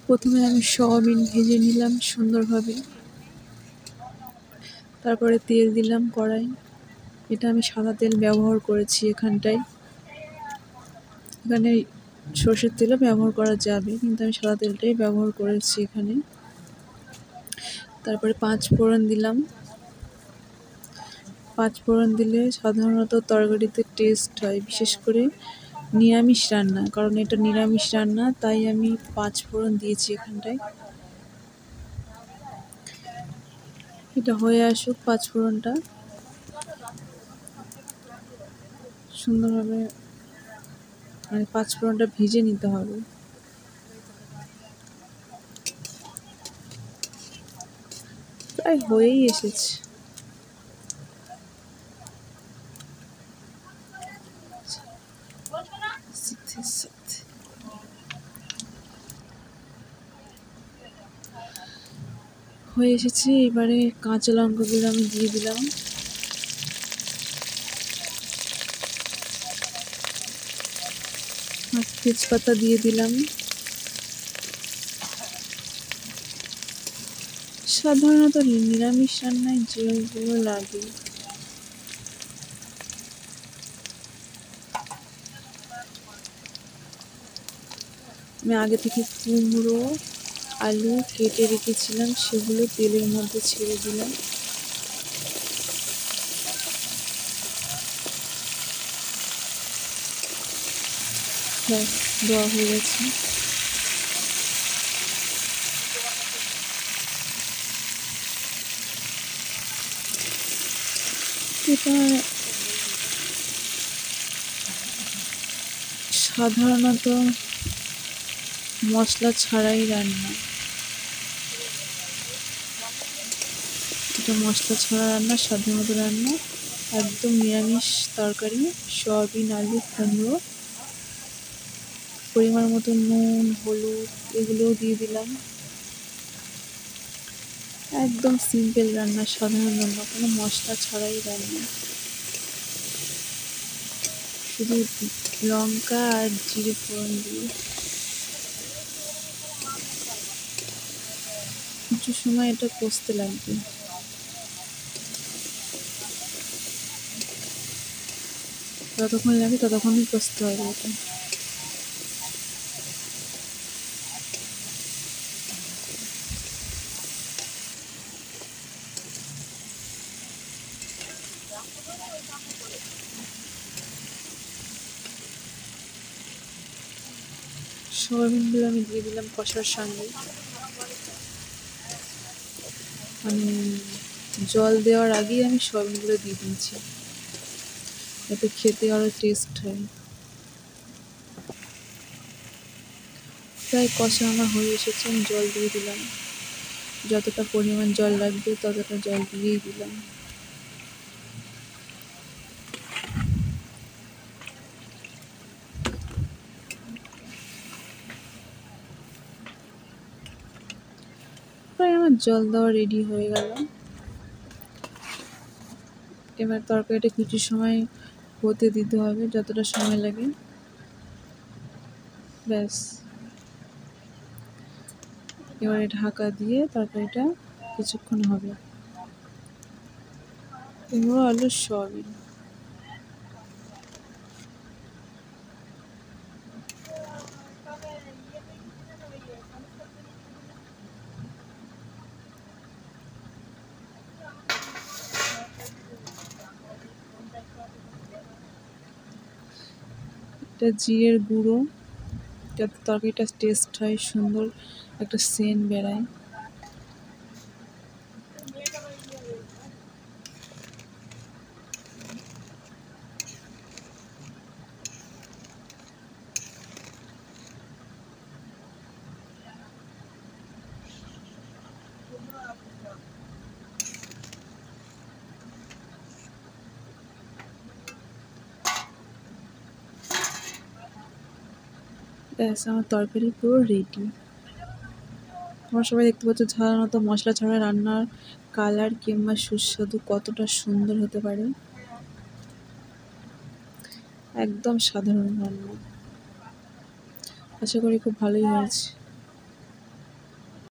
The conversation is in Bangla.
প্রথমে আমি সয়াবিন ভেজে নিলাম সুন্দরভাবে, তারপরে তেল দিলাম কড়াই। এটা আমি সাদা তেল ব্যবহার করেছি এখানে সর্ষের তেলও ব্যবহার করা যাবে, কিন্তু আমি সাদা তেলটাই ব্যবহার করেছি এখানে। তারপরে 5 ফোড়ন দিলাম। 5 ফোড়ন দিলে সাধারণত তরকারিতে টেস্ট হয়, বিশেষ করে নিরামিষ রান্না, কারণ এটা নিরামিষ রান্না, তাই আমি 5 ফোড়ন দিয়েছি এখানটায়। এটা হয়ে আসুক 5 ফোড়নটা সুন্দরভাবে, মানে 5 ফোড়নটা ভেজে নিতে হবে। প্রায় হয়েই এসেছে। হয়ে এসেছে। এবারে কাঁচা লঙ্কাগুলো আমি দিয়ে দিলাম। আর তেজপাতা দিয়ে দিলাম। সাধারণত নিরামিষ রান্নায় যেগুলো লাগে, আমি আগে থেকে কুমড়ো আলু কেটে রেখেছিলাম, সেগুলো তেলের মধ্যে ছেড়ে দিলাম। ব্যাস, দেওয়া হয়ে গেছে। এটা সাধারণত মশলা ছাড়াই রান্না, এটা মশলা ছাড়া রান্না, সাধারণত রান্না, একদম নিরামিষ তরকারি। সয়াবিন, আলু, কুমড়ো, পরিমাণ মতো নুন, হলুদ এগুলোও দিয়ে দিলাম। একদম সিম্পল রান্না, সাধারণ রান্না, কোনো মশলা ছাড়াই রান্না। শুধু লঙ্কা আর জিরে ফোড়ন দিয়ে কিছু সময় এটা কষতে লাগবে। যতক্ষণ লাগে ততক্ষণই কষতে হবে এটা। সয়াবিনগুলো আমি দিয়ে দিলাম কষার সঙ্গে, মানে জল দেওয়ার আগেই আমি সয়াবিনগুলো দিয়ে দিয়েছি, যাতে খেতে আরও টেস্ট হয়। প্রায় কষা আমার হয়ে এসেছে, আমি জল দিয়ে দিলাম। যতটা পরিমাণ জল লাগবে ততটা জল দিয়েই দিলাম। প্রায় আমার জল দেওয়া রেডি হয়ে গেল। এবার তরকারিটা কিছু সময় হতে দিতে হবে, যতটা সময় লাগে। ব্যাস, এবারে ঢাকা দিয়ে তরকারিটা কিছুক্ষণ হবে। কুমড়ো, আলু, সয়াবিন। এটা জিরের গুঁড়ো, যাতে তরকারিটা টেস্ট হয়, সুন্দর একটা সেন্ট বেরায়। ব্যাস, আমার তরকারি পুরো রেডি। তোমরা সবাই দেখতে পাচ্ছ সাধারণত মশলা ছাড়া রান্নার কালার কিংবা সুস্বাদু কতটা সুন্দর হতে পারে। একদম সাধারণ রান্না, আশা করি খুব ভালোই হয়েছে।